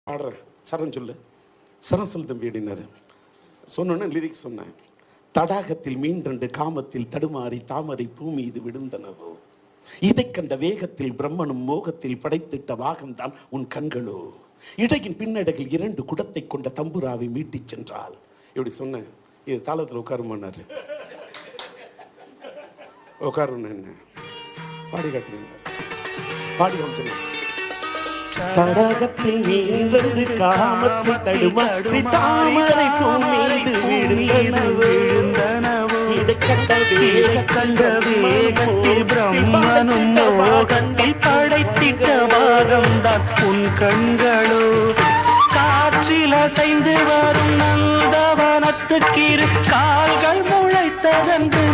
பாடுறேன், சரண் சொல்லு, சரண் சொல்லு தம்பி அப்படின்னாரு. சொன்னோன்னே லிரிக்ஸ் சொன்னேன். தடாகத்தில் மீன் ரெண்டு காமத்தில் தடுமாறி தாமரை பூ மீது விழுந்தனவோ, இதை கண்ட வேகத்தில் பிரம்மனும் மோகத்தில் படைத்திட்ட வாகம்தான் உன் கண்களோ, இடையின் பின்னடையில் 2 குடத்தை கொண்ட தம்புராவை மீட்டிச் சென்றால். இப்படி சொன்னேன். இது தாளத்தில் உட்காருமான்னாரு. உட்காருன்னு என்ன பாடி காட்டுறீங்க, பாடி காமிச்சு. தடாகத்தில் மீண்டது காமத்தில் தடுமாறி தாமரை பூ மீது விழுந்தனவோ, இதை கண்ட வேகத்தில் பிரம்மனும் மோகத்தில் படைத்திட்ட வாகம்தான் உன் கண்களோ, காற்றில் அசைந்து வரும் நந்தவனத்துக்கு கால்கள் முளைத்ததென்று